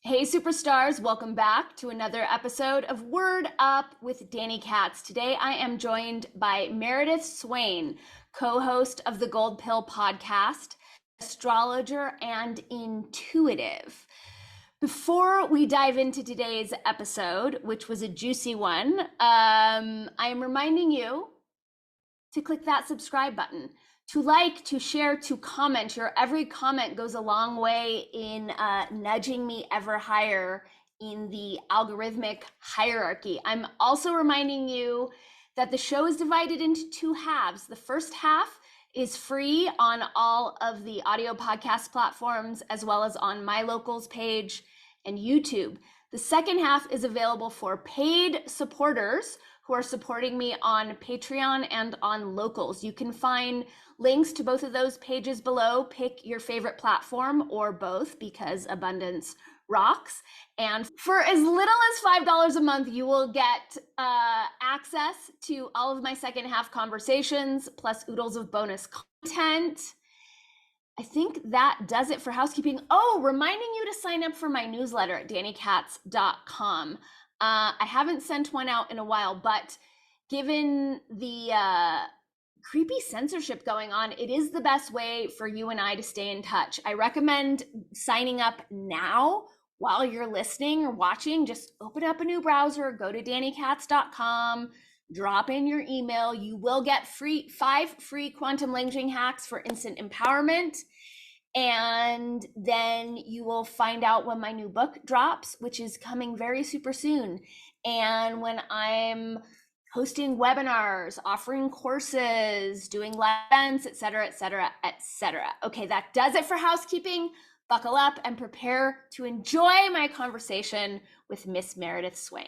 Hey superstars, welcome back to another episode of Word Up with Danny Katz. Today I am joined by Meredith Swain, co-host of the Gold Pill podcast, astrologer and intuitive. Before we dive into today's episode, which was a juicy one, I am reminding you to click that subscribe button, to like, to share, to comment. Your every comment goes a long way in nudging me ever higher in the algorithmic hierarchy. I'm also reminding you that the show is divided into two halves. The first half is free on all of the audio podcast platforms, as well as on my locals page and YouTube. The second half is available for paid supporters who are supporting me on Patreon and on locals. You can find links to both of those pages below. Pick your favorite platform or both, because abundance rocks. And for as little as $5 a month, you will get access to all of my second half conversations, plus oodles of bonus content. I think that does it for housekeeping. Oh, reminding you to sign up for my newsletter at dannykatz.com. I haven't sent one out in a while, but given the creepy censorship going on, it is the best way for you and I to stay in touch. I recommend signing up now while you're listening or watching. Just open up a new browser, go to dannykatz.com, drop in your email. You will get 5 free quantum languaging hacks for instant empowerment. And then you will find out when my new book drops, which is coming very super soon. And when I'm hosting webinars, offering courses, doing live events, et cetera, et cetera, et cetera. Okay, that does it for housekeeping. Buckle up and prepare to enjoy my conversation with Miss Meredith Swain.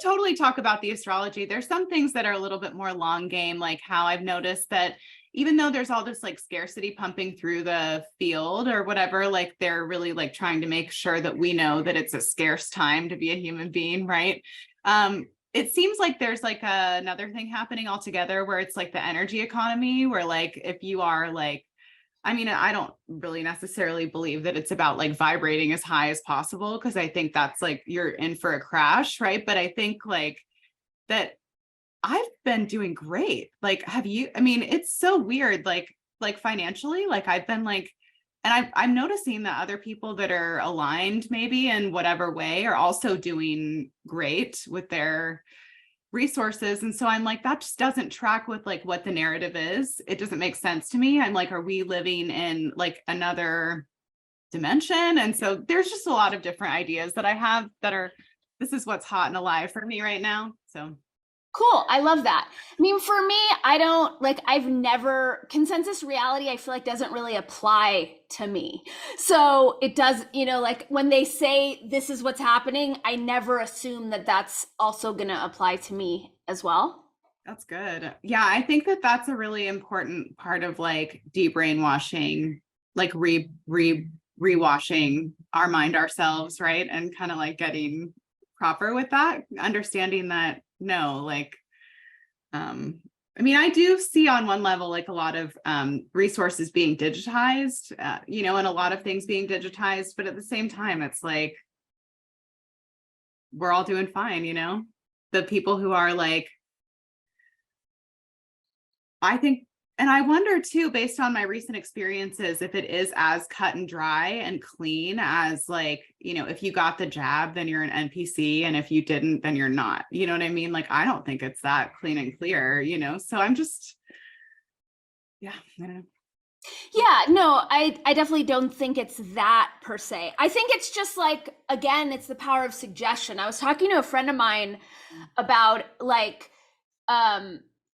Totally talk about the astrology. There's some things that are a little bit more long game, like how I've noticed that even though there's all this like scarcity pumping through the field or whatever, like they're really like trying to make sure that we know that it's a scarce time to be a human being, right? It seems like there's like another thing happening altogether where it's like the energy economy, where like if you are like, I mean, I don't really necessarily believe that it's about like vibrating as high as possible, because I think that's like you're in for a crash, right? But I think like that I've been doing great. Like, have you? I mean, it's so weird, like financially, like I've been like, and I'm noticing that other people that are aligned maybe in whatever way are also doing great with their resources. And so I'm like, that just doesn't track with like what the narrative is. It doesn't make sense to me. I'm like, are we living in like another dimension? And so there's just a lot of different ideas that I have that are, this is what's hot and alive for me right now. So cool. I love that. I mean, for me, I don't like, I've never, consensus reality, I feel like doesn't really apply to me. So it does, you know, like when they say this is what's happening, I never assume that that's also going to apply to me as well. That's good. Yeah. I think that that's a really important part of like de-brainwashing, like rewashing our mind ourselves, right? And kind of like getting proper with that, understanding that no, like, I mean, I do see on one level, like a lot of resources being digitized, you know, and a lot of things being digitized, but at the same time, it's like, we're all doing fine, you know, the people who are like, I think, and I wonder too, based on my recent experiences, if it is as cut and dry and clean as like, you know, if you got the jab, then you're an NPC. And if you didn't, then you're not, you know what I mean? Like, I don't think it's that clean and clear, you know? So I'm just, yeah, I don't know. Yeah, no, I definitely don't think it's that per se. I think it's just like, again, it's the power of suggestion. I was talking to a friend of mine about like,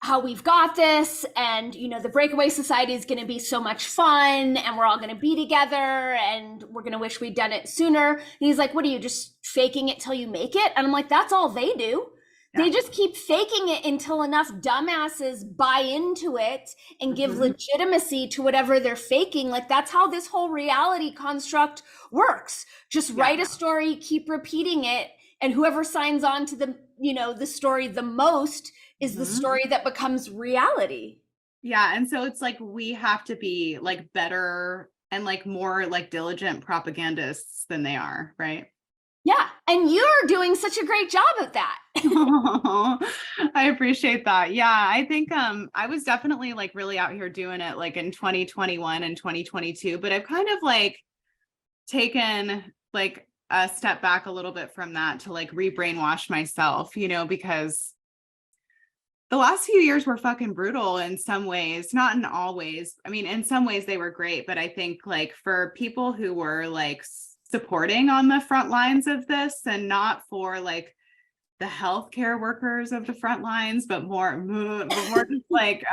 how we've got this, and you know the breakaway society is going to be so much fun, and we're all going to be together, and we're going to wish we'd done it sooner. And he's like, what are you, just faking it till you make it? And I'm like, that's all they do. They just keep faking it until enough dumbasses buy into it and give legitimacy to whatever they're faking. Like, that's how this whole reality construct works. Just write a story, keep repeating it, and whoever signs on to the story the most is the story that becomes reality. Yeah. And so it's like we have to be like better and like more like diligent propagandists than they are, right? Yeah. And you're doing such a great job at that. Oh, I appreciate that. Yeah, I think I was definitely like really out here doing it like in 2021 and 2022, but I've kind of like taken like a step back a little bit from that to like rebrainwash myself, because the last few years were fucking brutal in some ways, not in all ways. I mean, in some ways they were great, but I think like for people who were like supporting on the front lines of this and not for like the healthcare workers of the front lines, but more just like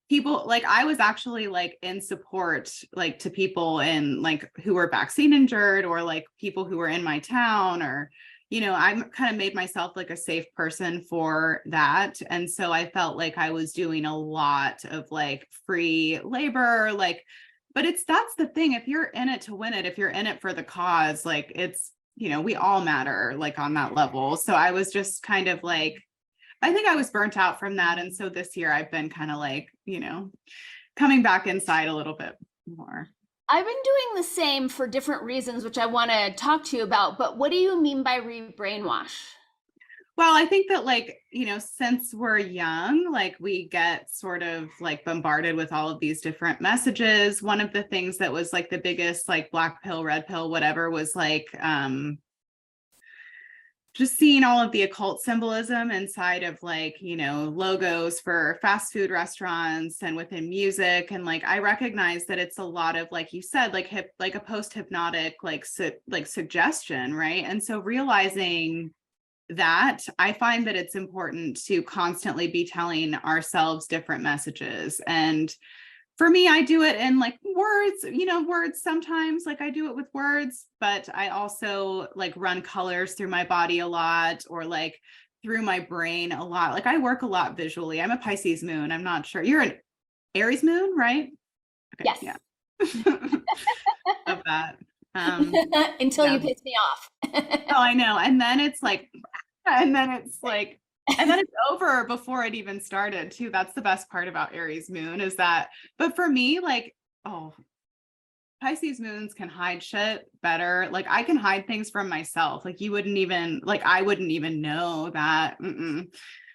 people, like I was actually like in support, like to people in like who were vaccine injured or like people who were in my town or, I'm kind of made myself like a safe person for that. And so I felt like I was doing a lot of like free labor, like, but that's the thing. If you're in it to win it, if you're in it for the cause, like it's, we all matter like on that level. So I was just kind of like, I think I was burnt out from that. And so this year I've been kind of like, coming back inside a little bit more. I've been doing the same for different reasons, which I want to talk to you about. But what do you mean by rebrainwash? Well, I think that like, since we're young, like we get sort of like bombarded with all of these different messages. One of the things that was like the biggest like black pill, red pill, whatever was like just seeing all of the occult symbolism inside of like, logos for fast food restaurants and within music. And like, I recognize that it's a lot of, like you said, like like a post-hypnotic, like suggestion. Right. And so realizing that, I find that it's important to constantly be telling ourselves different messages. And for me, I do it in like words sometimes, like I do it with words, but I also like run colors through my body a lot or like through my brain a lot. Like I work a lot visually. I'm a Pisces moon. I'm not sure. You're an Aries moon, right? Okay, yes. Yeah. Of that. Until you piss me off. Oh, I know. And then it's like, and then it's over before it even started too. That's the best part about Aries moon is that, but for me, like, Pisces moons can hide shit better. Like I can hide things from myself. Like I wouldn't even know that.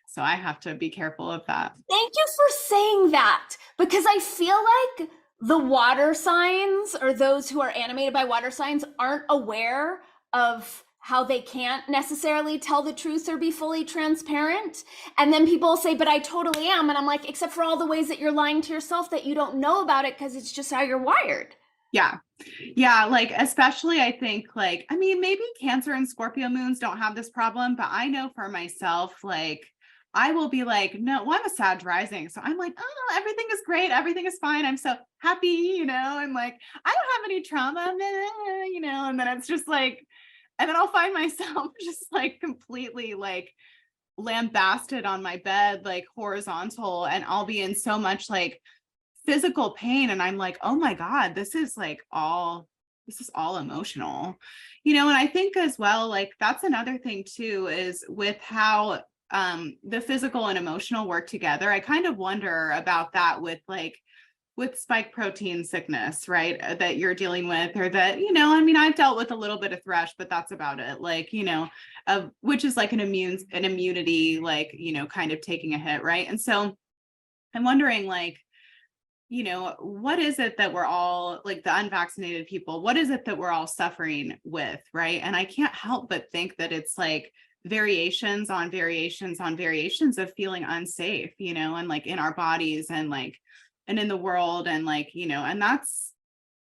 So I have to be careful of that. Thank you for saying that, because I feel like the water signs or those who are animated by water signs aren't aware of how they can't necessarily tell the truth or be fully transparent. And then people say, but I totally am. And I'm like, except for all the ways that you're lying to yourself that you don't know about it because it's just how you're wired. Yeah. Yeah. Like, especially I think like, I mean, maybe Cancer and Scorpio moons don't have this problem, but I know for myself, like, I will be like, no, well, I'm a Sag rising. So I'm like, oh, everything is great. Everything is fine. I'm so happy, I'm like, I don't have any trauma, and then it's just like, and then I'll find myself just like completely like lambasted on my bed, like horizontal, and I'll be in so much like physical pain. And I'm like, oh my God, this is all emotional, and I think as well, like that's another thing too, is with how the physical and emotional work together. I kind of wonder about that with spike protein sickness, right? That you're dealing with, or that, I mean, I've dealt with a little bit of thrush, but that's about it. Like, which is like an immunity, like, kind of taking a hit. Right. And so I'm wondering like, what is it that we're all like the unvaccinated people, what is it that we're all suffering with? Right. And I can't help but think that it's like variations on variations on variations of feeling unsafe, and like in our bodies and like, and in the world and like, and that's,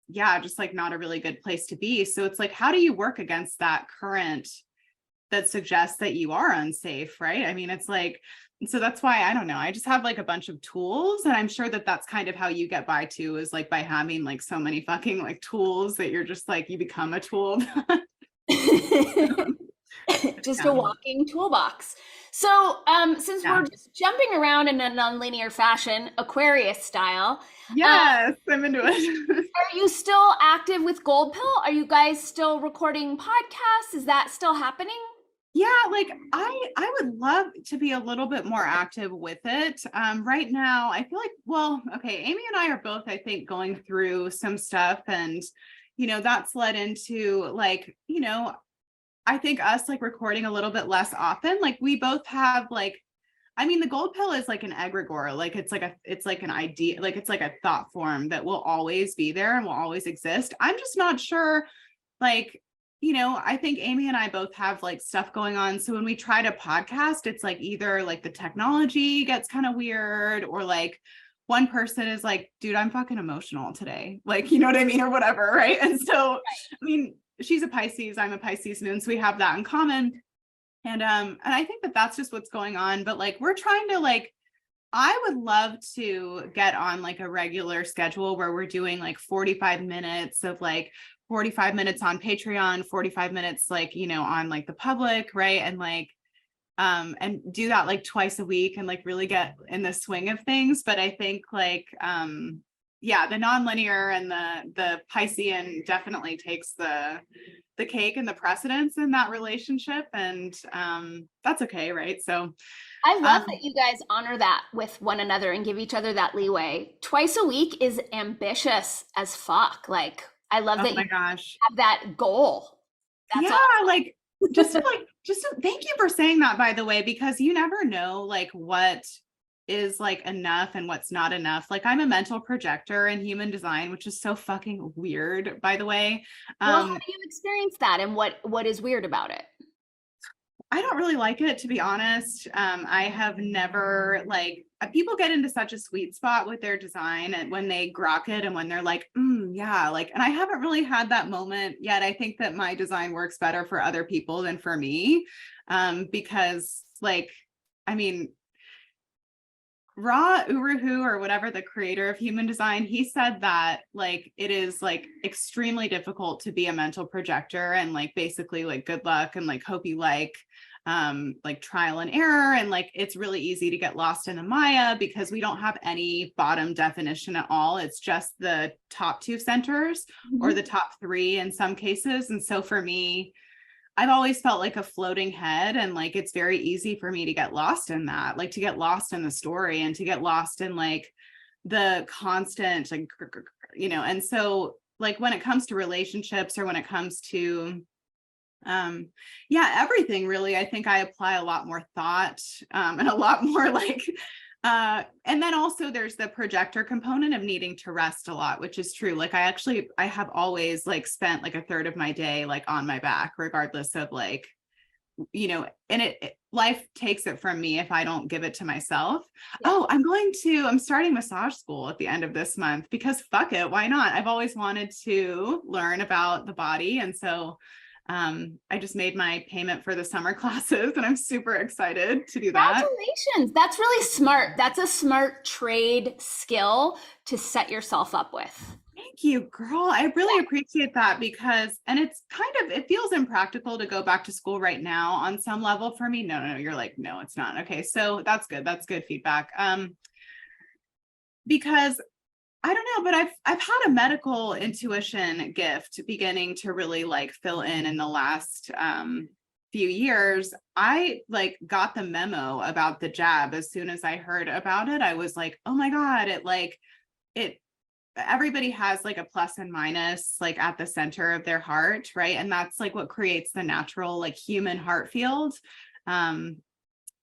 just like not a really good place to be. So it's like, how do you work against that current that suggests that you are unsafe? Right. I mean, it's like, so that's why, I don't know, I just have like a bunch of tools, and I'm sure that that's kind of how you get by too, is like by having like so many fucking like tools that you're just like, you become a tool. just a walking toolbox. So, since we're just jumping around in a nonlinear fashion, Aquarius style, yes, I'm into it. are you still active with Gold Pill? Are you guys still recording podcasts? Is that still happening? Yeah, like I would love to be a little bit more active with it. Right now, I feel like, well, okay, Amy and I are both, I think, going through some stuff, and that's led into like, I think us like recording a little bit less often. Like we both have like, I mean, the Gold Pill is like an egregore, like it's like an idea, like it's like a thought form that will always be there and will always exist. I'm just not sure, like, I think Amy and I both have like stuff going on. So when we try to podcast, it's like either like the technology gets kind of weird, or like one person is like, dude, I'm fucking emotional today. Like, you know what I mean? Or whatever. Right. And so, I mean, she's a Pisces, I'm a Pisces moon. So we have that in common. And I think that that's just what's going on. But like, we're trying to like, I would love to get on like a regular schedule where we're doing like 45 minutes of like 45 minutes on Patreon, 45 minutes like, on like the public, right? And like, and do that like twice a week and like really get in the swing of things. But I think like, yeah, the nonlinear and the Piscean definitely takes the cake and the precedence in that relationship. And that's okay, right? So I love that you guys honor that with one another and give each other that leeway. Twice a week is ambitious as fuck. Like, I love that you have that goal. That's awesome. Like just thank you for saying that, by the way, because you never know like what is like enough and what's not enough. Like I'm a mental projector in human design, which is so fucking weird, by the way. Well, how do you experience that, and what is weird about it? I don't really like it, to be honest. I have never like, people get into such a sweet spot with their design and when they grok it and when they're like, yeah, like, and I haven't really had that moment yet. I think that my design works better for other people than for me. Because like, I mean, Ra Uru, or whatever, the creator of human design, he said that like it is like extremely difficult to be a mental projector, and like basically like good luck and like hope you like trial and error, and like it's really easy to get lost in the Maya because we don't have any bottom definition at all. It's just the top two centers or the top three in some cases. And so for me, I've always felt like a floating head, and like it's very easy for me to get lost in that, like to get lost in the story and to get lost in like the constant like, and so like when it comes to relationships or when it comes to everything really, I think I apply a lot more thought and a lot more like and then also there's the projector component of needing to rest a lot, which is true. Like I have always like spent like a third of my day like on my back, regardless of like, and life takes it from me if I don't give it to myself. Yeah. Oh, I'm starting massage school at the end of this month because fuck it, why not? I've always wanted to learn about the body. And so I just made my payment for the summer classes and I'm super excited to do that. Congratulations. That's really smart. That's a smart trade skill to set yourself up with. Thank you, girl. I really appreciate that because, and it's it feels impractical to go back to school right now on some level for me. No, you're like, no, it's not. Okay. So that's good. That's good feedback. Because I don't know, but I've had a medical intuition gift beginning to really like fill in the last few years. I like got the memo about the jab as soon as I heard about it. I was like, oh my God, everybody has like a plus and minus like at the center of their heart, right? And that's like what creates the natural like human heart field. And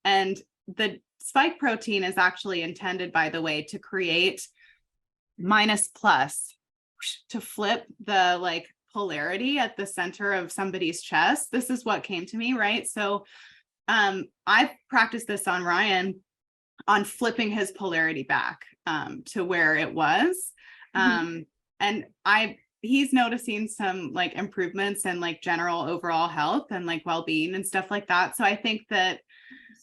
the spike protein is actually intended, by the way, to create minus plus, to flip the like polarity at the center of somebody's chest. This is what came to me, right? So I've practiced this on Ryan on flipping his polarity back to where it was. And he's noticing some like improvements in like general overall health and like well-being and stuff like that. So I think that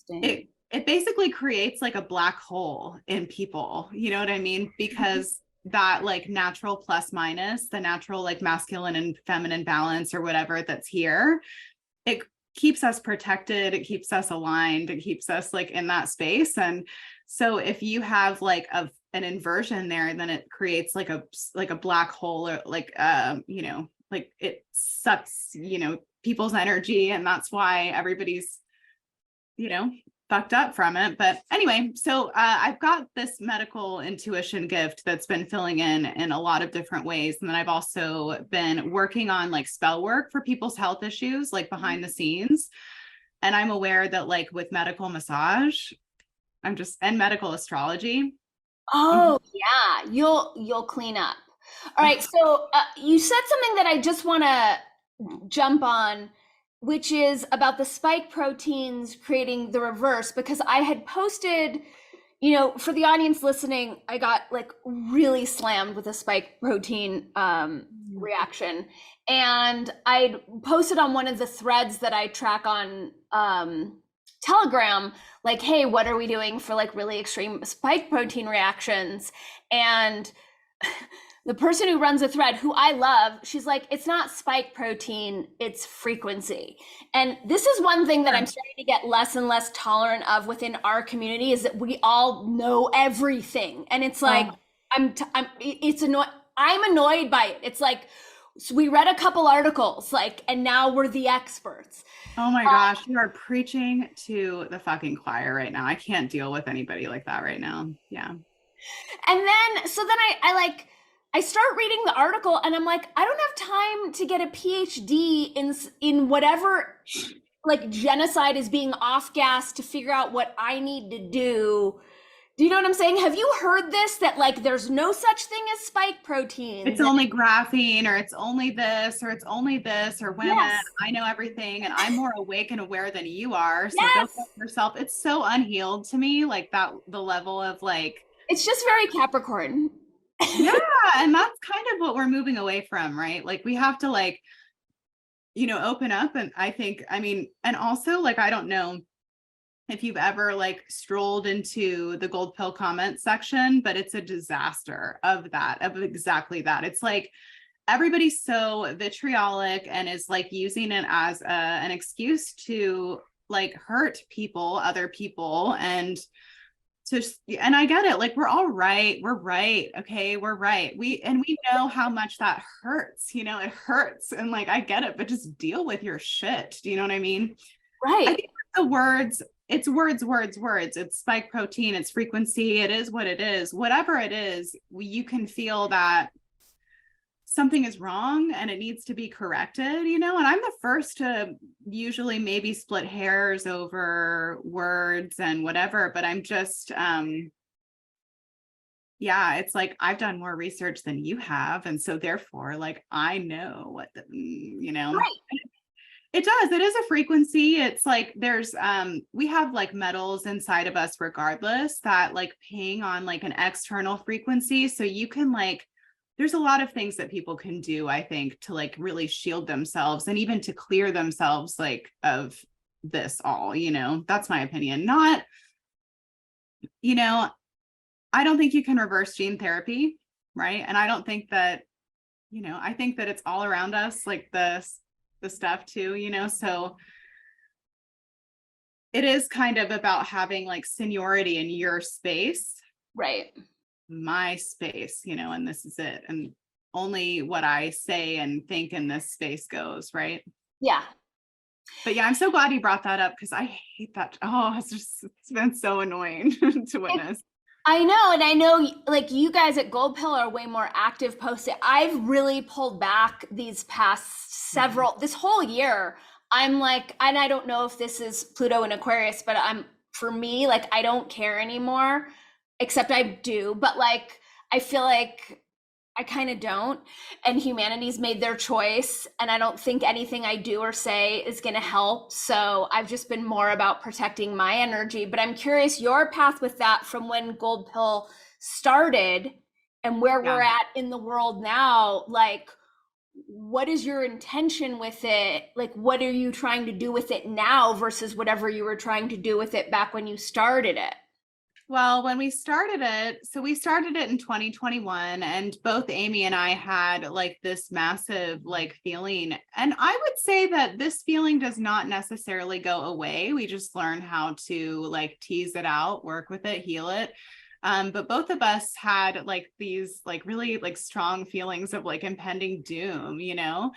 it basically creates like a black hole in people, you know what I mean? Because that like natural plus minus, the natural like masculine and feminine balance or whatever that's here, it keeps us protected, it keeps us aligned, it keeps us like in that space. And so if you have like an inversion there, then it creates like a black hole, or like like it sucks, people's energy, and that's why everybody's, fucked up from it. But anyway, so I've got this medical intuition gift that's been filling in a lot of different ways. And then I've also been working on like spell work for people's health issues, like behind the scenes. And I'm aware that like with medical massage, and medical astrology. Oh yeah, you'll clean up. All right, so you said something that I just want to jump on, which is about the spike proteins creating the reverse, because I had posted, for the audience listening, I got like really slammed with a spike protein reaction. And I posted on one of the threads that I track on Telegram, like, hey, what are we doing for like really extreme spike protein reactions? And the person who runs a thread, who I love, she's like, it's not spike protein, it's frequency. And this is one thing that I'm starting to get less and less tolerant of within our community, is that we all know everything. And it's like, I'm annoyed by it. It's like, so we read a couple articles, like, and now we're the experts. Oh my gosh, you are preaching to the fucking choir right now. I can't deal with anybody like that right now. Yeah. And then, so then I start reading the article and I'm like, I don't have time to get a PhD in whatever like genocide is being off gas to figure out what I need to do. Do you know what I'm saying? Have you heard this, that like there's no such thing as spike proteins? It's only graphene, or it's only this, or it's only this, or women. Yes. I know everything and I'm more awake and aware than you are. So yes. Go for yourself. It's so unhealed to me, like that, the level of like, it's just very Capricorn. Yeah. And that's kind of what we're moving away from, right? Like we have to like, open up. And and also like, I don't know if you've ever like strolled into the Gold Pill comment section, but it's a disaster of exactly that. It's like everybody's so vitriolic and is like using it as an excuse to like hurt other people. And I get it. Like, we're all right. We're right. Okay. We're right. We know how much that hurts, it hurts. And like, I get it, but just deal with your shit. Do you know what I mean? Right. I think the words, it's words. It's spike protein, it's frequency. It is what it is. Whatever it is, you can feel that something is wrong and it needs to be corrected, and I'm the first to usually maybe split hairs over words and whatever, but I'm just, it's like, I've done more research than you have. And so therefore, like, I know what right. It does. It is a frequency. It's like there's we have like metals inside of us regardless that like ping on like an external frequency. So you can like, there's a lot of things that people can do, I think, to like really shield themselves and even to clear themselves like of this all, that's my opinion. Not, I don't think you can reverse gene therapy, right? And I don't think that, I think that it's all around us, like the stuff too, so it is kind of about having like seniority in your space, right? My space, and this is it, and only what I say and think in this space goes, right? Yeah. But yeah, I'm so glad you brought that up, because I hate that. It's been so annoying to witness. I know. And I know like you guys at Gold Pill are way more active posting. I've really pulled back these past this whole year. I'm like, and I don't know if this is Pluto and Aquarius, but for me, like, I don't care anymore, except I do. But like, I feel like I kind of don't. And humanity's made their choice. And I don't think anything I do or say is going to help. So I've just been more about protecting my energy. But I'm curious your path with that from when Gold Pill started and where we're at in the world now. Like, what is your intention with it? Like, what are you trying to do with it now versus whatever you were trying to do with it back when you started it? Well, when we started we started it in 2021, and both Amy and I had like this massive like feeling. And I would say that this feeling does not necessarily go away. We just learn how to like tease it out, work with it, heal it. But both of us had like these like really like strong feelings of like impending doom, you know?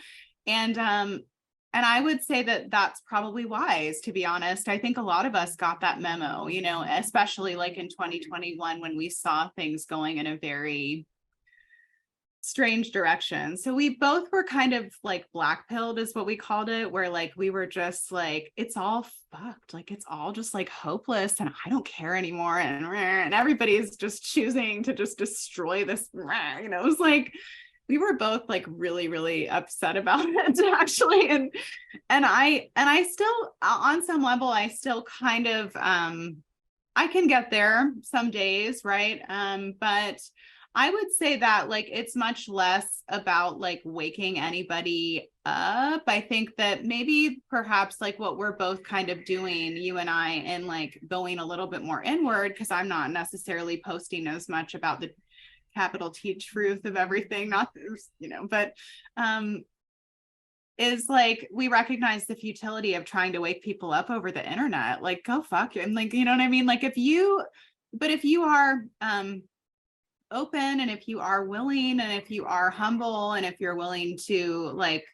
And I would say that that's probably wise, to be honest. I think a lot of us got that memo, you know, especially like in 2021 when we saw things going in a very strange direction. So we both were kind of like black pilled is what we called it, where like we were just like, it's all fucked. Like it's all just like hopeless and I don't care anymore. And everybody's just choosing to just destroy this, you know, it was like, we were both like really, really upset about it actually. And I still, on some level, I still kind of, I can get there some days, right? But I would say that like it's much less about like waking anybody up. I think that maybe perhaps like what we're both kind of doing, you and I, and like going a little bit more inward, because I'm not necessarily posting as much about the capital T truth of everything, not, you know, but is like we recognize the futility of trying to wake people up over the internet. Like go fuck you. And like, you know what I mean? Like if you are open, and if you are willing, and if you are humble, and if you're willing to like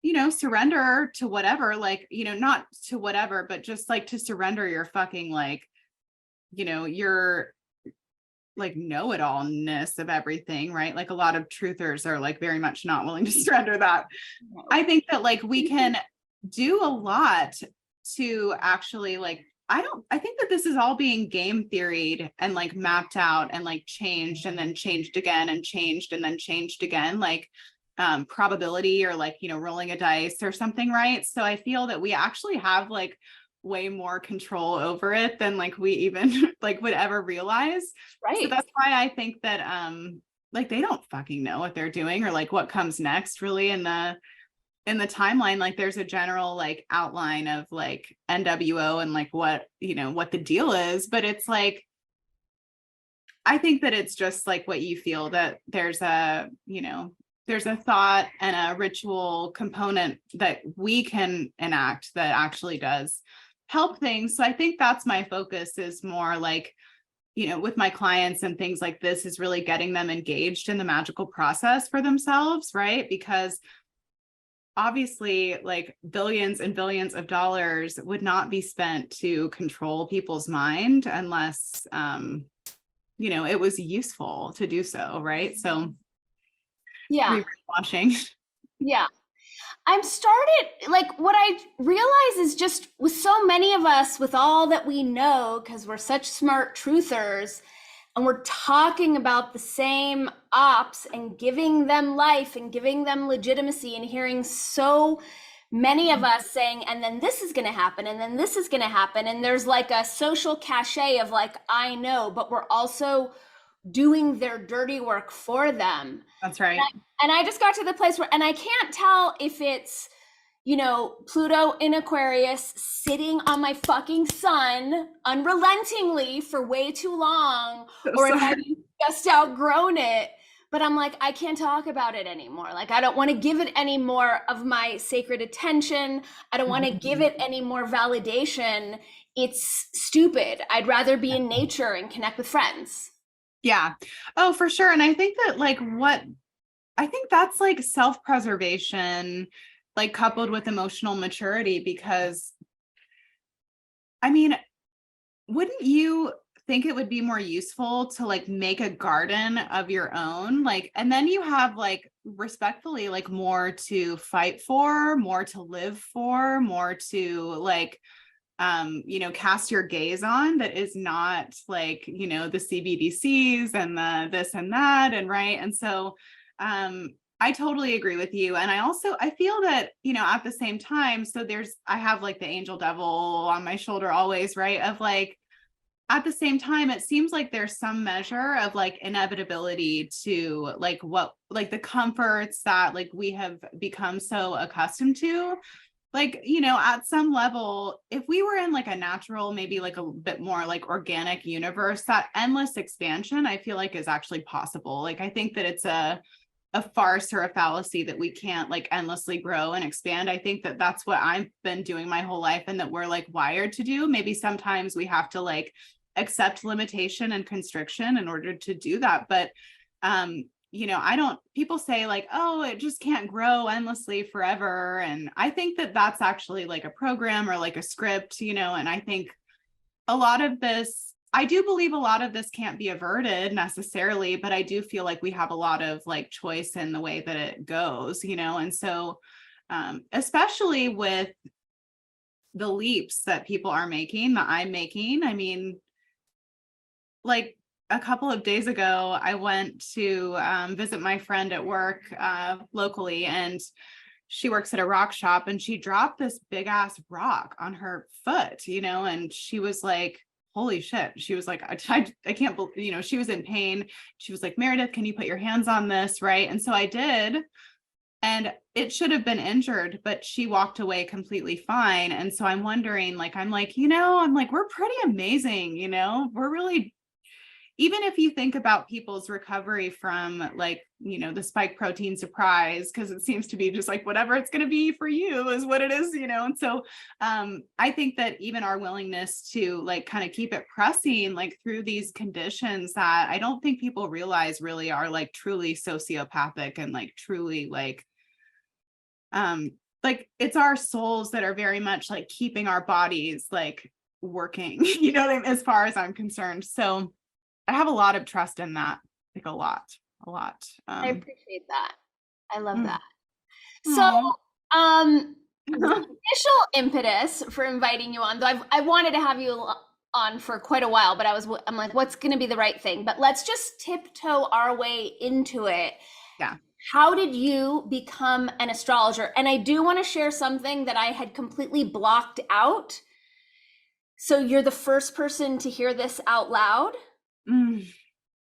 you know, surrender to whatever, like, you know, not to whatever, but just like to surrender your fucking like, you know, your like know-it-allness of everything, right? Like a lot of truthers are like very much not willing to surrender that. I think that like we can do a lot to actually like, I think that this is all being game theoried and like mapped out and like changed and then changed again and changed and then changed again, like probability or like, you know, rolling a dice or something, right? So I feel that we actually have like way more control over it than like we even like would ever realize. Right. So that's why I think that like they don't fucking know what they're doing or like what comes next really in the timeline. Like there's a general like outline of like NWO and like what, you know, what the deal is, but it's like I think that it's just like what you feel, that there's a, you know, there's a thought and a ritual component that we can enact that actually does help things. So I think that's my focus, is more like, you know, with my clients and things like this, is really getting them engaged in the magical process for themselves, right? Because obviously like billions and billions of dollars would not be spent to control people's mind unless you know, it was useful to do so, right? So Yeah. rebrainwashing. Yeah. I'm started, like, what I realize is just with so many of us, with all that we know, because we're such smart truthers, and we're talking about the same ops and giving them life and giving them legitimacy, and hearing so many of us saying, and then this is going to happen, and then this is going to happen. And there's like a social cachet of like, I know, but we're also doing their dirty work for them. That's right. And I just got to the place where, and I can't tell if it's, you know, Pluto in Aquarius sitting on my fucking sun unrelentingly for way too long, or if I've just outgrown it. But I'm like, I can't talk about it anymore. Like, I don't want to give it any more of my sacred attention. I don't want to give it any more validation. It's stupid. I'd rather be in nature and connect with friends. Yeah. Oh, for sure. And I think that like I think that's like self-preservation, like coupled with emotional maturity, because I mean, wouldn't you think it would be more useful to like make a garden of your own? Like, and then you have like respectfully, like more to fight for, more to live for, more to like you know, cast your gaze on, that is not like, you know, the CBDCs and the this and that. And right. And so I totally agree with you. And I feel that, you know, at the same time, so I have like the angel devil on my shoulder always, right? Of like, at the same time, it seems like there's some measure of like inevitability to like what, like the comforts that like we have become so accustomed to. like, you know, at some level, if we were in like a natural, maybe like a bit more like organic universe, that endless expansion, I feel like is actually possible. Like, I think that it's a farce or a fallacy that we can't like endlessly grow and expand. I think that that's what I've been doing my whole life and that we're like wired to do. Maybe sometimes we have to like accept limitation and constriction in order to do that. But, you know, people say like, oh, it just can't grow endlessly forever. And I think that that's actually like a program or like a script, you know, and I think a lot of this, I do believe a lot of this can't be averted necessarily, but I do feel like we have a lot of like choice in the way that it goes, you know, and so especially with the leaps that people are making, that I'm making. I mean, like a couple of days ago, I went to visit my friend at work locally, and she works at a rock shop, and she dropped this big ass rock on her foot, you know, and she was like, holy shit. She was like, I can't believe, you know, she was in pain. She was like, Meredith, can you put your hands on this? Right. And so I did. And it should have been injured, but she walked away completely fine. And so I'm wondering, like, I'm like, you know, I'm like, we're pretty amazing, you know, we're really, even if you think about people's recovery from like, you know, the spike protein surprise, because it seems to be just like whatever it's going to be for you is what it is, you know. And so I think that even our willingness to like kind of keep it pressing like through these conditions that I don't think people realize really are like truly sociopathic and like truly like it's our souls that are very much like keeping our bodies like working, you know what I mean, as far as I'm concerned. So I have a lot of trust in that, like a lot. I appreciate that. I love that. So, Aw. the initial impetus for inviting you on, though I wanted to have you on for quite a while, but I'm like, what's going to be the right thing? But let's just tiptoe our way into it. Yeah. How did you become an astrologer? And I do want to share something that I had completely blocked out. So you're the first person to hear this out loud.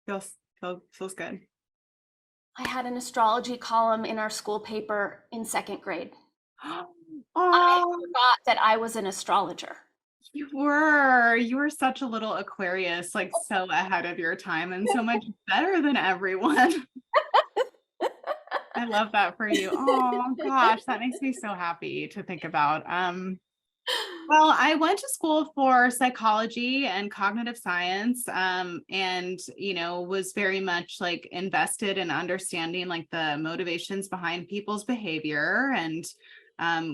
Feels good. I had an astrology column in our school paper in second grade. I Oh, forgot that I was an astrologer. you were such a little Aquarius, like so ahead of your time and so much better than everyone. I love that for you. Oh gosh, that makes me so happy to think about. Well, I went to school for psychology and cognitive science, and you know, was very much like invested in understanding like the motivations behind people's behavior, and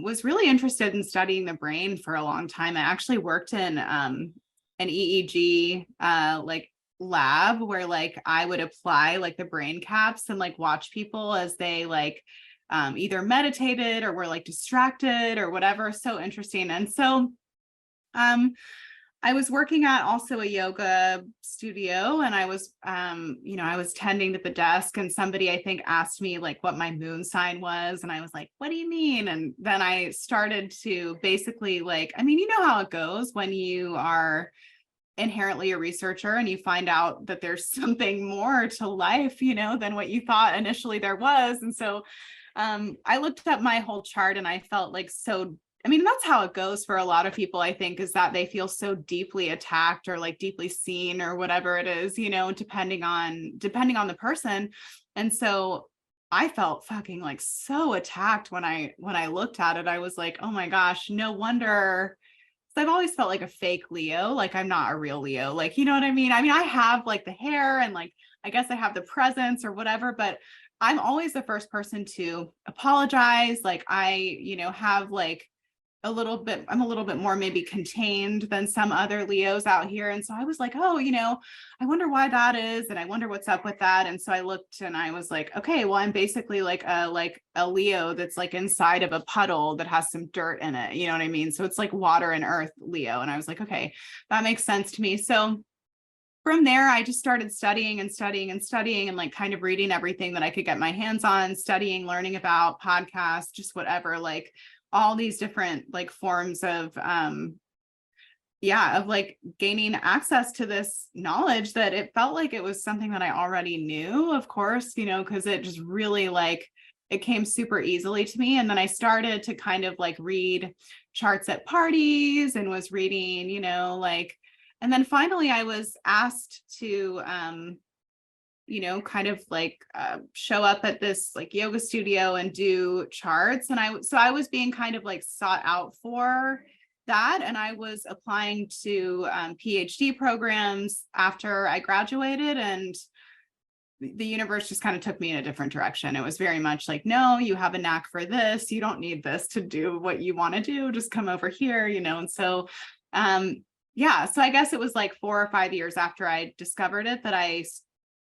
was really interested in studying the brain for a long time. I actually worked in an EEG like lab where like I would apply like the brain caps and like watch people as they like either meditated or were like distracted or whatever. So interesting. And so I was working at also a yoga studio, and I was you know, I was tending to the desk, and somebody I think asked me like what my moon sign was, and I was like, what do you mean? And then I started to basically like, I mean, you know how it goes when you are inherently a researcher and you find out that there's something more to life, you know, than what you thought initially there was. And so I looked up my whole chart, and I felt like so, I mean, that's how it goes for a lot of people, I think, is that they feel so deeply attacked or like deeply seen or whatever it is, you know, depending on the person. And so I felt fucking like so attacked when I looked at it. I was like, oh my gosh, no wonder. So I've always felt like a fake Leo, like I'm not a real Leo, like, you know what I mean? I mean, I have like the hair and like, I guess I have the presence or whatever, but I'm always the first person to apologize. Like I, you know, have like I'm a little bit more maybe contained than some other Leos out here. And so I was like, oh, you know, I wonder why that is. And I wonder what's up with that. And so I looked and I was like, okay, well, I'm basically like a Leo that's like inside of a puddle that has some dirt in it. You know what I mean? So it's like water and earth Leo. And I was like, okay, that makes sense to me. So from there, I just started studying and like kind of reading everything that I could get my hands on, studying, learning about podcasts, just whatever, like all these different like forms of of like gaining access to this knowledge that it felt like it was something that I already knew, of course, you know, because it just really like it came super easily to me. And then I started to kind of like read charts at parties and was reading, like, and then finally I was asked to, kind of like show up at this like yoga studio and do charts. And I was being kind of like sought out for that. And I was applying to PhD programs after I graduated, and the universe just kind of took me in a different direction. It was very much like, no, you have a knack for this. You don't need this to do what you want to do. Just come over here, And so, so I guess it was like 4 or 5 years after I discovered it that I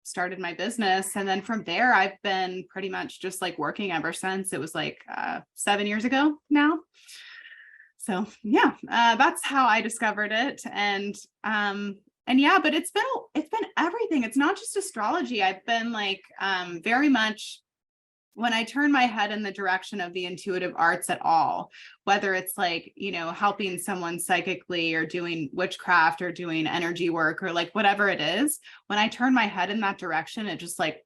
started my business. And then from there, I've been pretty much just like working ever since. It was like 7 years ago now. So yeah, that's how I discovered it. And yeah, but it's been everything. It's not just astrology. I've been like very much, when I turn my head in the direction of the intuitive arts at all, whether it's like, helping someone psychically or doing witchcraft or doing energy work or like whatever it is, when I turn my head in that direction, it just like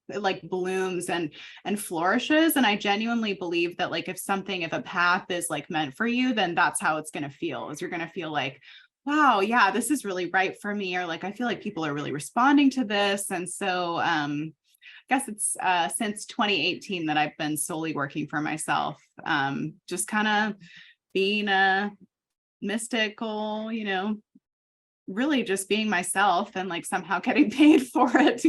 it like blooms and flourishes. And I genuinely believe that like if a path is like meant for you, then that's how it's going to feel, is you're going to feel like, wow, yeah, this is really right for me. Or like, I feel like people are really responding to this. And so I guess it's since 2018 that I've been solely working for myself, just kind of being a mystical, really just being myself and like somehow getting paid for it,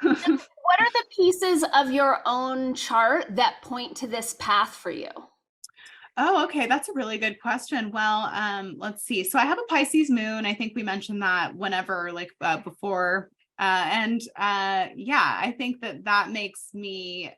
What are the pieces of your own chart that point to this path for you? Oh, okay. That's a really good question. Well, let's see. So I have a Pisces moon. I think we mentioned that whenever, like before. I think that makes me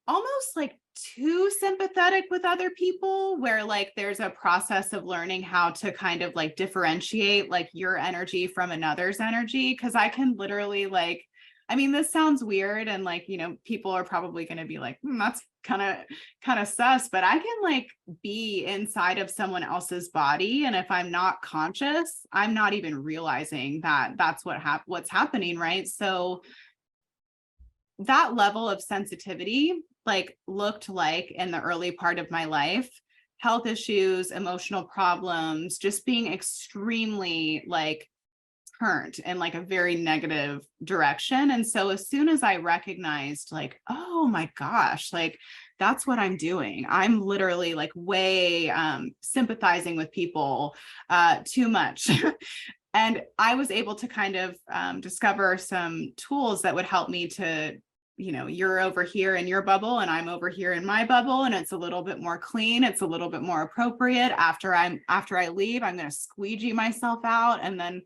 almost like too sympathetic with other people, where like there's a process of learning how to kind of like differentiate like your energy from another's energy. Cause I can literally like, I mean, this sounds weird and like, people are probably going to be like, that's kind of sus, but I can like be inside of someone else's body. And if I'm not conscious, I'm not even realizing that that's what's happening. Right. So that level of sensitivity like looked like in the early part of my life, health issues, emotional problems, just being extremely like turned in like a very negative direction. And so as soon as I recognized like, oh my gosh, like that's what I'm doing. I'm literally like way sympathizing with people too much. And I was able to kind of discover some tools that would help me to, you're over here in your bubble and I'm over here in my bubble, and it's a little bit more clean. It's a little bit more appropriate. After I leave, I'm going to squeegee myself out and then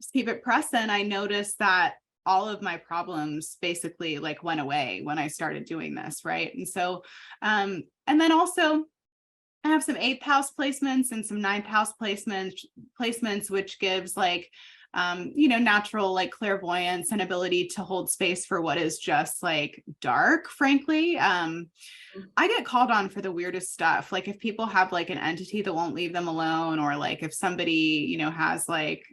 just keep it pressing. I noticed that all of my problems basically like went away when I started doing this. Right. And so, and then also I have some 8th house placements and some 9th house placements, which gives like, natural like clairvoyance and ability to hold space for what is just like dark, frankly. I get called on for the weirdest stuff. Like if people have like an entity that won't leave them alone, or like if somebody, has like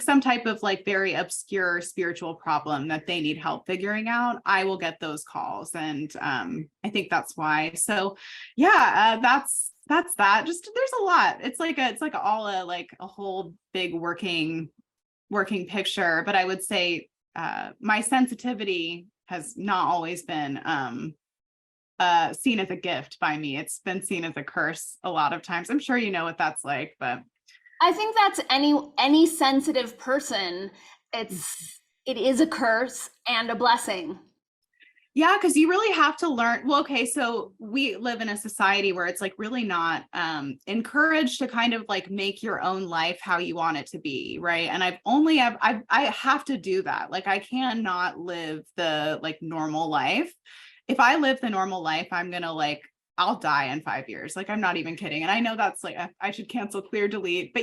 some type of like very obscure spiritual problem that they need help figuring out, I will get those calls. And I think that's why. So yeah, that's that. Just there's a lot. It's like a whole big working picture. But I would say my sensitivity has not always been seen as a gift by me. It's been seen as a curse a lot of times. I'm sure you know what that's like, but I think that's any sensitive person. It is a curse and a blessing. Yeah, because you really have to learn. Well, okay, so we live in a society where it's like really not encouraged to kind of like make your own life how you want it to be, right? And I have to do that. Like I cannot live the like normal life. If I live the normal life, I'm gonna like I'll die in 5 years. Like I'm not even kidding. And I know that's like I should cancel, clear, delete, but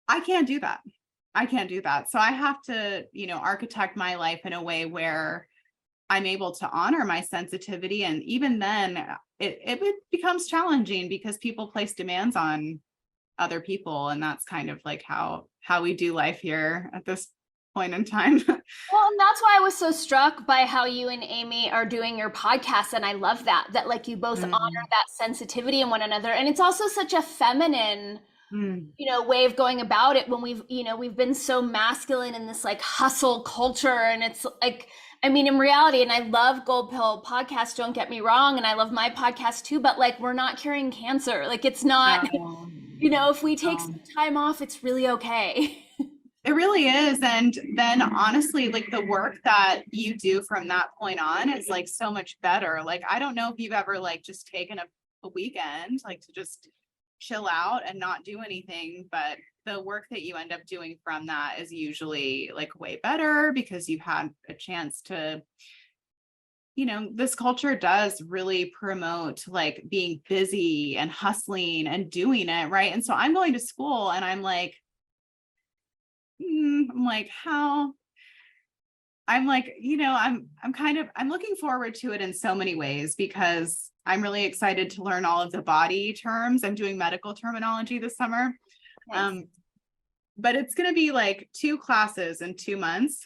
I can't do that. I can't do that. So I have to, architect my life in a way where I'm able to honor my sensitivity. And even then it becomes challenging because people place demands on other people. And that's kind of like how we do life here at this point in time. Well, and that's why I was so struck by how you and Amy are doing your podcast. And I love that like you both honor Mm, that sensitivity in one another. And it's also such a feminine, mm, way of going about it when we've been so masculine in this like hustle culture. And it's like, I mean, in reality, and I love Gold Pill podcast, don't get me wrong. And I love my podcast too, but like, we're not curing cancer. Like, it's not, no, if we take no. some time off, it's really okay. It really is. And then honestly, like the work that you do from that point on is like so much better. Like, I don't know if you've ever like just taken a weekend, like to just chill out and not do anything, but the work that you end up doing from that is usually like way better because you've had a chance to, this culture does really promote like being busy and hustling and doing it, right? And so I'm going to school and I'm like, I'm like, how? I'm like, I'm looking forward to it in so many ways because I'm really excited to learn all of the body terms. I'm doing medical terminology this summer. Nice. But it's going to be like 2 classes in 2 months.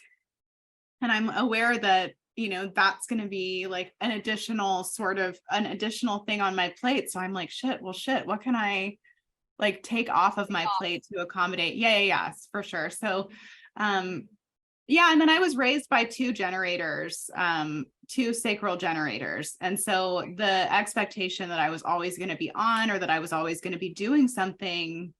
And I'm aware that, that's going to be like an additional thing on my plate. So I'm like, shit, what can I like take off of my plate to accommodate? Yes, for sure. So, yeah. And then I was raised by 2 generators, 2 sacral generators. And so the expectation that I was always going to be on or that I was always going to be doing something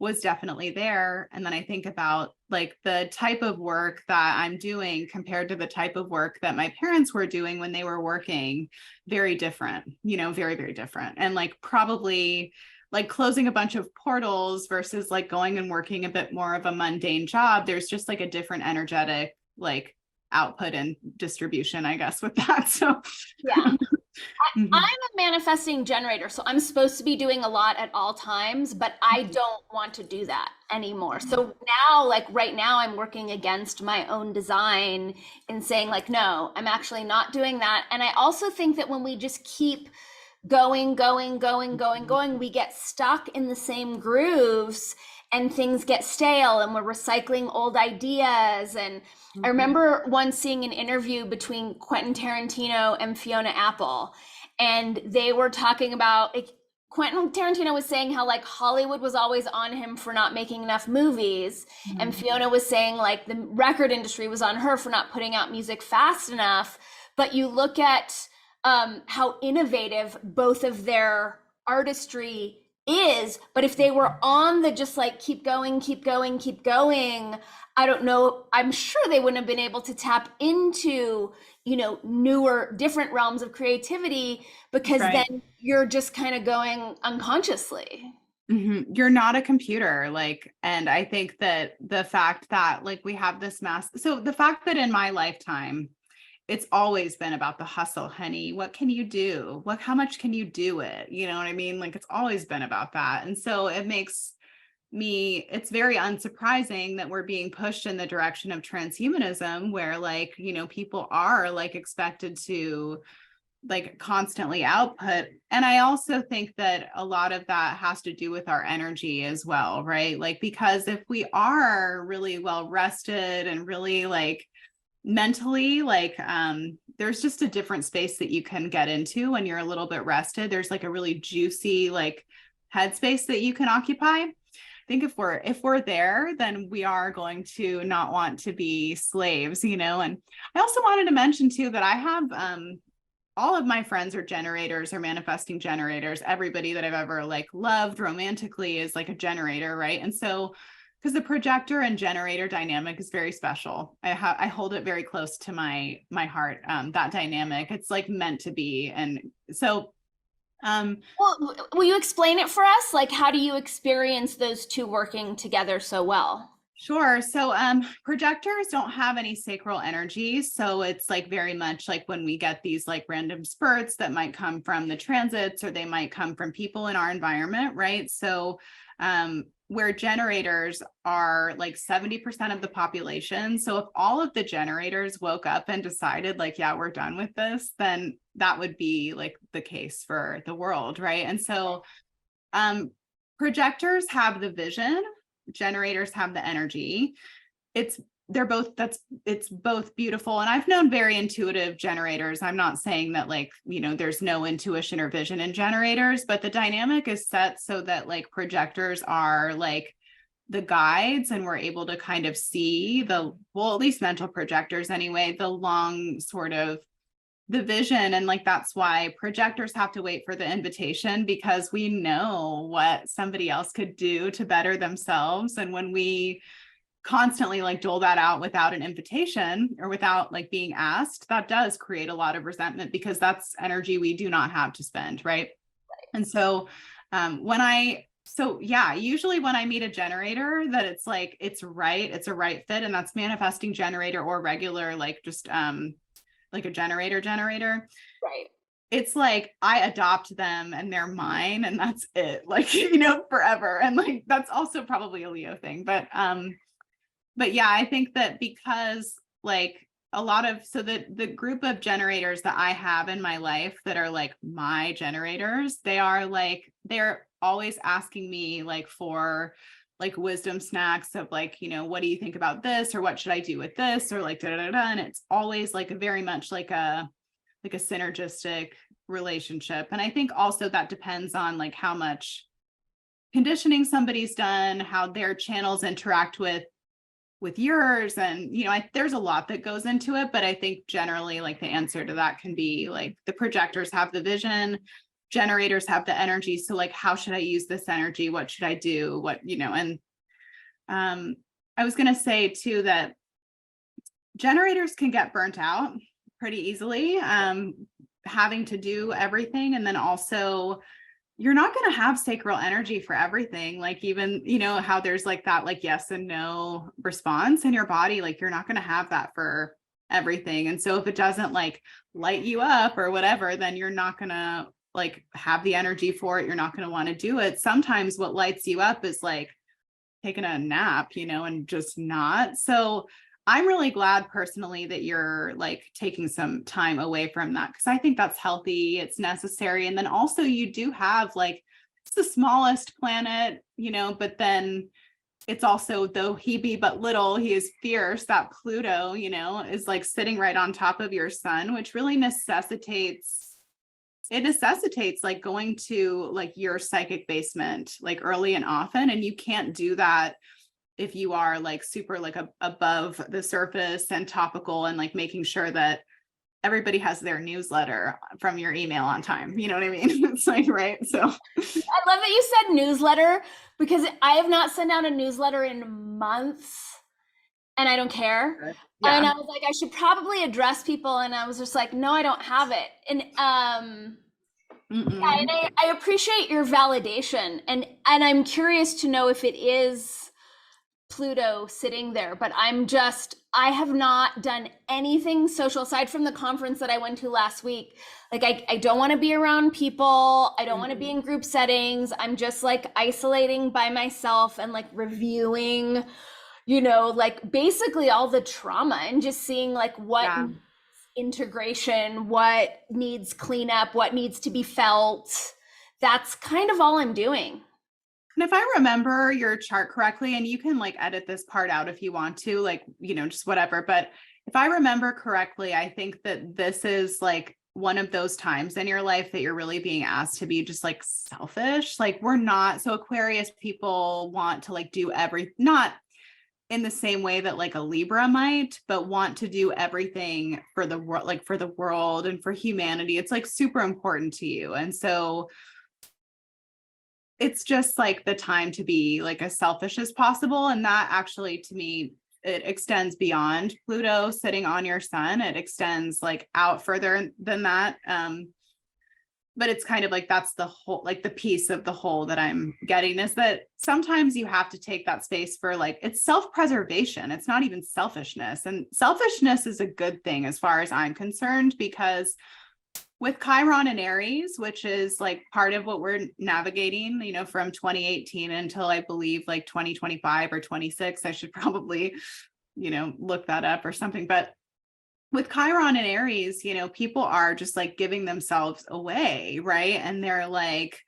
was definitely there. And then I think about like the type of work that I'm doing compared to the type of work that my parents were doing when they were working, very different, very, very different. And like probably like closing a bunch of portals versus like going and working a bit more of a mundane job. There's just like a different energetic like output and distribution, I guess, with that. So Yeah. mhm, I'm a manifesting generator, so I'm supposed to be doing a lot at all times, but I mhm, don't want to do that anymore. So now, like right now, I'm working against my own design and saying, like, no, I'm actually not doing that. And I also think that when we just keep going, we get stuck in the same grooves and things get stale and we're recycling old ideas. And I mhm, remember once seeing an interview between Quentin Tarantino and Fiona Apple, and they were talking about like, Quentin Tarantino was saying how like Hollywood was always on him for not making enough movies, and mhm. Fiona was saying like the record industry was on her for not putting out music fast enough. But you look at how innovative both of their artistry is. But if they were on the just like keep going, I don't know. I'm sure they wouldn't have been able to tap into, newer, different realms of creativity because Right. then you're just kind of going unconsciously. You're not a computer, like, and I think that the fact that like we have this so the fact that in my lifetime, it's always been about the hustle, honey. What can you do? How much can you do it? You know what I mean? Like it's always been about that. And so it's very unsurprising that we're being pushed in the direction of transhumanism, where like, people are like expected to like constantly output. And I also think that a lot of that has to do with our energy as well, right? Like, because if we are really well rested and really like mentally, like, there's just a different space that you can get into when you're a little bit rested. There's like a really juicy, like, headspace that you can occupy. I think if we're there, then we are going to not want to be slaves, And I also wanted to mention too that I have all of my friends are generators or manifesting generators. Everybody that I've ever like loved romantically is like a generator, right? And so, because the projector and generator dynamic is very special, I hold it very close to my heart. That dynamic, it's like meant to be, and so. Well, will you explain it for us? Like, how do you experience those two working together so well? Sure. So projectors don't have any sacral energy. So it's like very much like when we get these like random spurts that might come from the transits or they might come from people in our environment, right? So where generators are like 70% of the population. So if all of the generators woke up and decided like, yeah, we're done with this, then that would be like the case for the world, right? And so projectors have the vision, generators have the energy. It's it's both beautiful. And I've known very intuitive generators. I'm not saying that like, there's no intuition or vision in generators, but the dynamic is set so that like projectors are like the guides, and we're able to kind of see at least mental projectors anyway, the long sort of the vision. And like, that's why projectors have to wait for the invitation, because we know what somebody else could do to better themselves. And when we constantly like dole that out without an invitation or without like being asked, that does create a lot of resentment, because that's energy we do not have to spend. Right. And so usually when I meet a generator that it's like, it's a right fit, and that's manifesting generator or regular, like just like a generator. Right. It's like I adopt them and they're mine, and that's it, like, forever. And like, that's also probably a Leo thing. But yeah, I think that because like the group of generators that I have in my life that are like my generators, they're always asking me like for like wisdom snacks of like, what do you think about this? Or what should I do with this? Or like, da, da, da, da. And it's always like very much like a synergistic relationship. And I think also that depends on like how much conditioning somebody's done, how their channels interact with yours. And, there's a lot that goes into it, but I think generally like the answer to that can be like the projectors have the vision, generators have the energy. So like, how should I use this energy? What should I do? And I was going to say too, that generators can get burnt out pretty easily, having to do everything. And then also you're not going to have sacral energy for everything. Like even, how there's like that, like yes and no response in your body, like you're not going to have that for everything. And so if it doesn't like light you up or whatever, then you're not going to like have the energy for it. You're not going to want to do it. Sometimes what lights you up is like taking a nap, and just not. So I'm really glad personally that you're like taking some time away from that, because I think that's healthy. It's necessary. And then also you do have like, it's the smallest planet, but then it's also, though he be but little, he is fierce. That Pluto, is like sitting right on top of your sun, which really necessitates like going to like your psychic basement, like early and often. And you can't do that if you are like super like above the surface and topical and like making sure that everybody has their newsletter from your email on time. You know what I mean? It's like, right. So I love that you said newsletter, because I have not sent out a newsletter in months and I don't care. Yeah. And I was like, I should probably address people. And I was just like, no, I don't have it. And yeah, and I appreciate your validation. And I'm curious to know if it is Pluto sitting there, but I have not done anything social aside from the conference that I went to last week. Like I don't want to be around people. I don't want to be in group settings. I'm just like isolating by myself and like reviewing, like basically all the trauma and just seeing like what integration, what needs cleanup, what needs to be felt. That's kind of all I'm doing. And if I remember your chart correctly, and you can like edit this part out if you want to, like, just whatever. But if I remember correctly, I think that this is like one of those times in your life that you're really being asked to be just like selfish. Like we're not, so Aquarius people want to like do not in the same way that like a Libra might, but want to do everything for the world, like for the world and for humanity. It's like super important to you. And so it's just like the time to be like as selfish as possible. And that actually, to me, it extends beyond Pluto sitting on your sun. It extends like out further than that. But it's kind of like, that's the whole, like the piece of the whole that I'm getting, is that sometimes you have to take that space for like, it's self-preservation. It's not even selfishness. And selfishness is a good thing as far as I'm concerned, because with Chiron and Aries, which is like part of what we're navigating, from 2018 until I believe like 2025 or 26, I should probably, look that up or something. But with Chiron and Aries, people are just like giving themselves away, right? And they're like,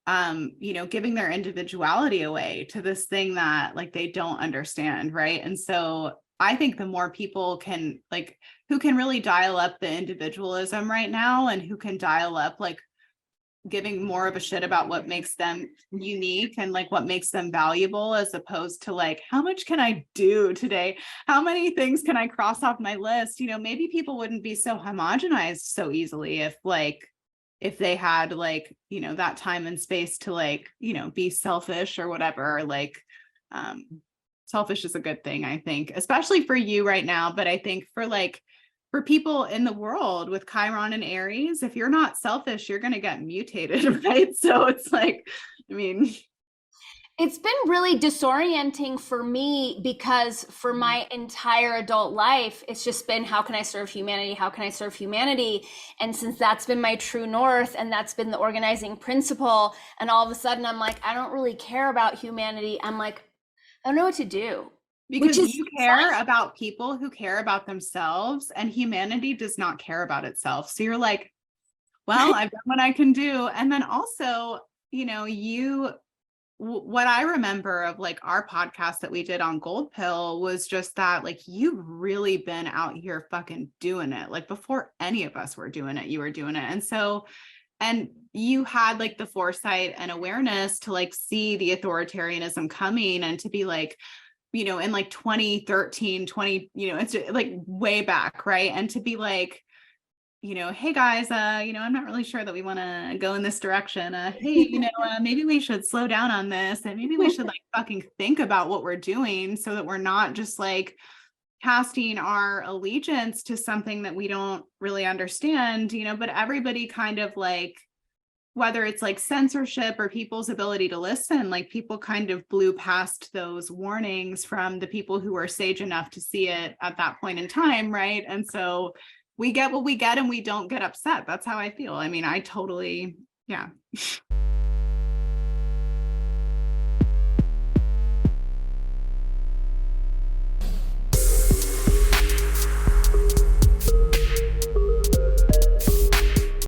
giving their individuality away to this thing that like they don't understand, right? And so I think the more people can like, who can really dial up the individualism right now, and who can dial up like giving more of a shit about what makes them unique and like what makes them valuable, as opposed to like, how much can I do today? How many things can I cross off my list? You know, maybe people wouldn't be so homogenized so easily if they had like, you know, that time and space to like, you know, be selfish or whatever. Like, selfish is a good thing, I think, especially for you right now. But I think for people in the world with Chiron and Aries, if you're not selfish, you're going to get mutated, right? So it's like, I mean, it's been really disorienting for me because for my entire adult life, it's just been, how can I serve humanity? How can I serve humanity? And since that's been my true north and that's been the organizing principle, and all of a sudden I'm like, I don't really care about humanity. I'm like, I don't know what to do. because you care about people who care about themselves, and humanity does not care about itself. So you're like, well, I've done what I can do. And then also, you know, what I remember of like our podcast that we did on Gold Pill was just that like, you've really been out here fucking doing it. Like before any of us were doing it, you were doing it. And so, and you had like the foresight and awareness to like see the authoritarianism coming, and to be like, you know, in like 2013, you know, it's like way back, right? And to be like, you know, hey guys, you know, I'm not really sure that we want to go in this direction. Hey, you know, maybe we should slow down on this, and maybe we should like fucking think about what we're doing, so that we're not just like casting our allegiance to something that we don't really understand, you know. But everybody kind of like, whether it's like censorship or people's ability to listen, like people kind of blew past those warnings from the people who were sage enough to see it at that point in time, right? And so we get what we get, and we don't get upset. That's how I feel. I mean, I totally, yeah.